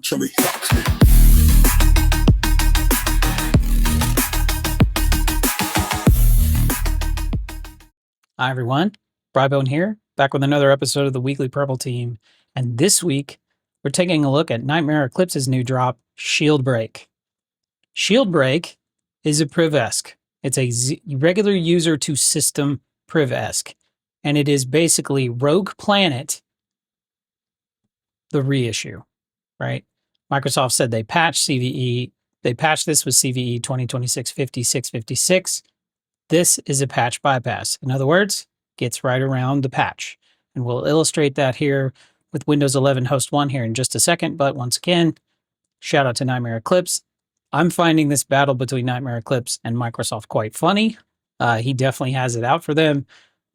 Hi everyone, Brybone here, back with another episode of the Weekly Purple Team. And this week, we're taking a look at NightMare Eclipse's new drop, ShieldBreak. ShieldBreak is a priv-esque. It's a regular user to system priv-esque. And it is basically Rogue Planet, the reissue, right? Microsoft said they patched CVE. They patched this with CVE 2026-5656. This is a patch bypass. In other words, gets right around the patch. And we'll illustrate that here with Windows 11 Host 1 here in just a second. But once again, shout out to NightMare Eclipse. I'm finding this battle between NightMare Eclipse and Microsoft quite funny. He definitely has it out for them.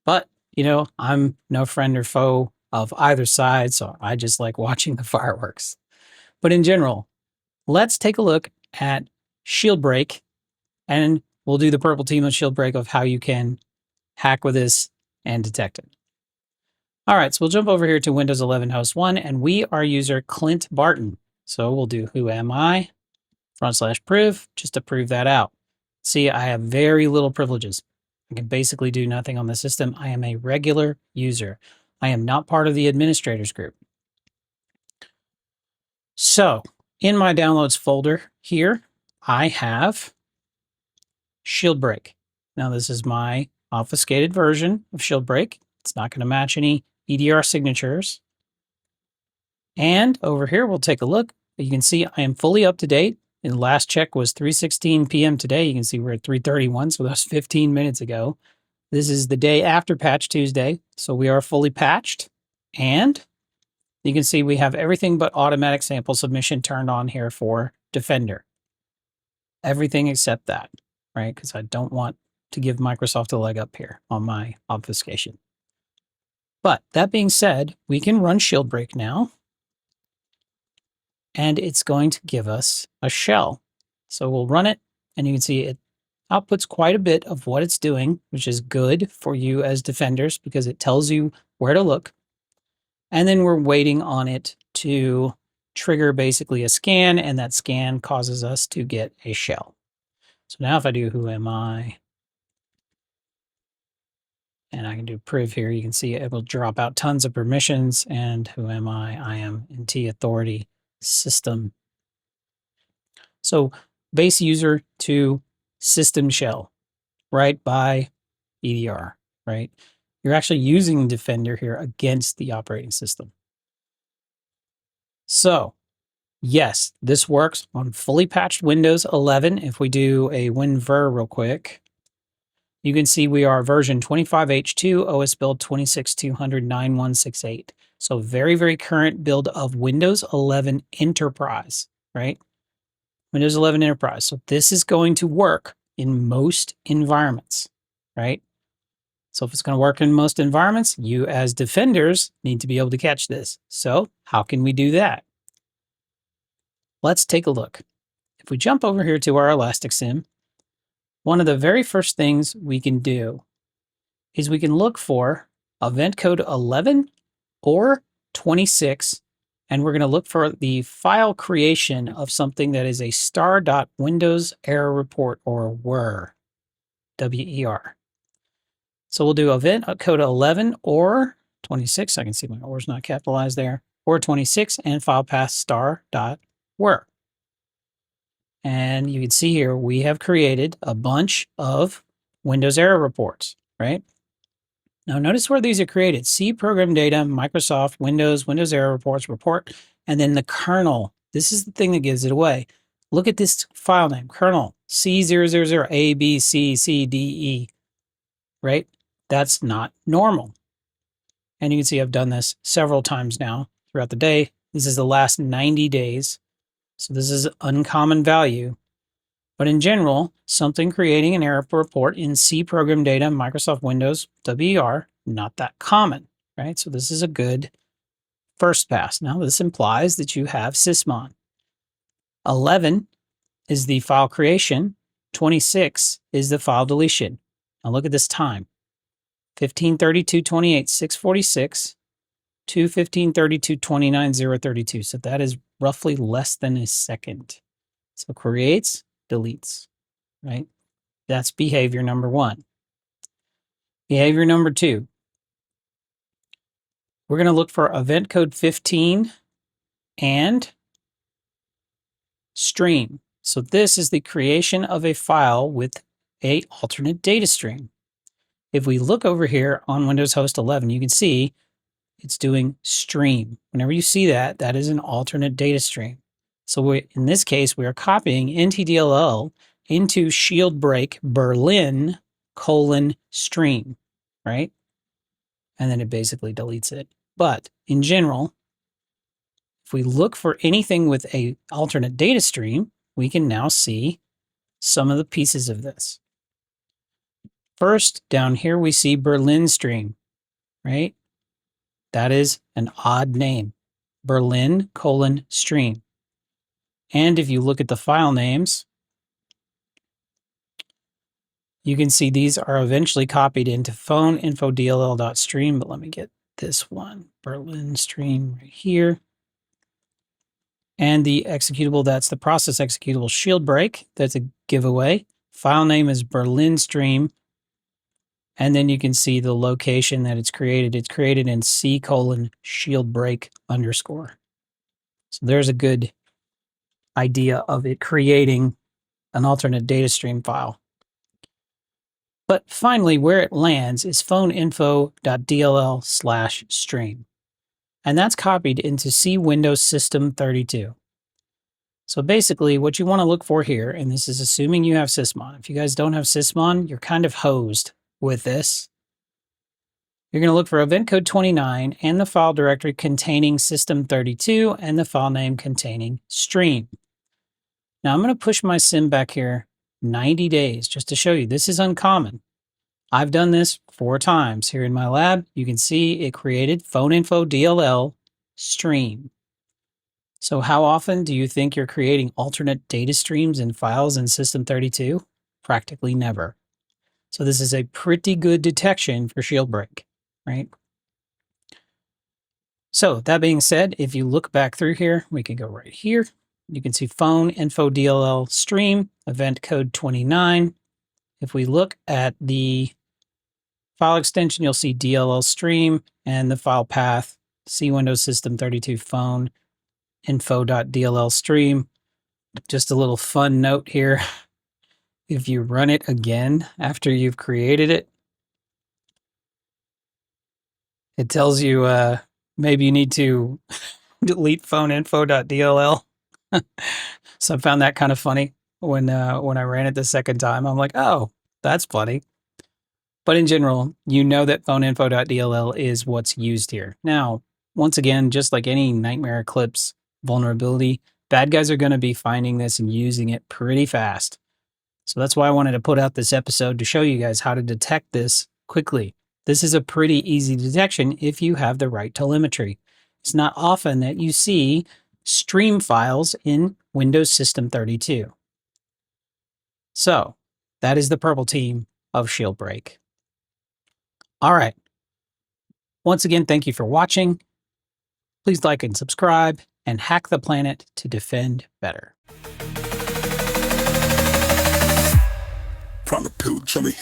But, you know, I'm no friend or foe of either side, so I just like watching the fireworks. But in general, let's take a look at ShieldBreak, and we'll do the purple team of ShieldBreak of how you can hack with this and detect it. All right, so we'll jump over here to Windows 11 Host 1, and we are user Clint Barton. So we'll do who am I, /priv, just to prove that out. See, I have very little privileges. I can basically do nothing on the system. I am a regular user. I am not part of the administrators group. So in my downloads folder here, I have ShieldBreak. Now this is my obfuscated version of ShieldBreak. It's not going to match any EDR signatures. And over here, we'll take a look. You can see I am fully up to date. And the last check was 3:16 p.m. today. You can see we're at 3:31, so that was 15 minutes ago. This is the day after Patch Tuesday, so we are fully patched. And you can see we have everything but automatic sample submission turned on here for Defender. Everything except that, right? Because I don't want to give Microsoft a leg up here on my obfuscation. But that being said, we can run ShieldBreak now. And it's going to give us a shell. So we'll run it, and you can see it outputs quite a bit of what it's doing, which is good for you as defenders because it tells you where to look. And then we're waiting on it to trigger basically a scan, and that scan causes us to get a shell. So now if I do who am I, and I can do priv here, you can see it will drop out tons of permissions, and who am I? I am NT authority system. So base user to system shell, right, by EDR, right? You're actually using Defender here against the operating system. So yes, this works on fully patched Windows 11. If we do a WinVer real quick, you can see we are version 25H2, OS build 26200-9168. So very, very current build of Windows 11 Enterprise, right? Windows 11 Enterprise. So this is going to work in most environments, right? So if it's going to work in most environments, you as defenders need to be able to catch this. So how can we do that? Let's take a look. If we jump over here to our ElasticSim, one of the very first things we can do is we can look for event code 11 or 26, and we're going to look for the file creation of something that is a star.windows error report, or WER, W-E-R. So we'll do event code 11 or 26. I can see my or is not capitalized there, or 26, and file path star.wer. And you can see here, we have created a bunch of Windows error reports, right? Now notice where these are created: C program data, Microsoft, Windows, Windows error reports, report, and then the kernel. This is the thing that gives it away. Look at this file name, kernel, C000ABCCDE, right? That's not normal. And you can see I've done this several times now throughout the day. This is the last 90 days. So this is uncommon value. But in general, something creating an error report in C program data, Microsoft Windows, WER, not that common, right? So this is a good first pass. Now this implies that you have sysmon. 11 is the file creation. 26 is the file deletion. Now look at this time. 15:32:28, 6:46, 215.32.29.032. So that is roughly less than a second. So creates, deletes, right? That's behavior number one. Behavior number two, we're going to look for event code 15 and stream. So this is the creation of a file with a alternate data stream. If we look over here on Windows Host 11, you can see it's doing stream. Whenever you see that, that is an alternate data stream. So in this case, we are copying NTDLL into ShieldBreak Berlin : stream, right? And then it basically deletes it. But in general, if we look for anything with a alternate data stream, we can now see some of the pieces of this. First, down here, we see Berlin stream, right? That is an odd name, Berlin : stream. And if you look at the file names, you can see these are eventually copied into phone info dll.stream, but let me get this one, Berlin stream right here. And the executable, that's the process executable ShieldBreak. That's a giveaway. File name is Berlin stream. And then you can see the location that it's created. It's created in C:/ShieldBreak _. So there's a good idea of it creating an alternate data stream file. But finally, where it lands is phoneinfo.dll/stream. And that's copied into C Windows System 32. So basically what you want to look for here, and this is assuming you have Sysmon. If you guys don't have Sysmon, you're kind of hosed with this. You're going to look for event code 29 and the file directory containing system32 and the file name containing stream. Now I'm going to push my sim back here 90 days just to show you this is uncommon. I've done this 4 times here in my lab. You can see it created phoneinfo DLL stream. So how often do you think you're creating alternate data streams and files in system32? Practically never. So this is a pretty good detection for ShieldBreak, right? So that being said, if you look back through here, we can go right here. You can see phoneinfo DLL stream, event code 29. If we look at the file extension, you'll see DLL stream and the file path, C Windows System 32 phone info.dll stream. Just a little fun note here. If you run it again after you've created it, it tells you maybe you need to delete phoneinfo.dll. So I found that kind of funny when I ran it the second time. I'm like, oh, that's funny. But in general, you know that phoneinfo.dll is what's used here. Now, once again, just like any NightMare Eclipse vulnerability, bad guys are going to be finding this and using it pretty fast. So that's why I wanted to put out this episode to show you guys how to detect this quickly. This is a pretty easy detection if you have the right telemetry. It's not often that you see stream files in Windows System 32. So that is the purple team of ShieldBreak. All right. Once again, thank you for watching. Please like and subscribe and hack the planet to defend better. From the pill, Jimmy,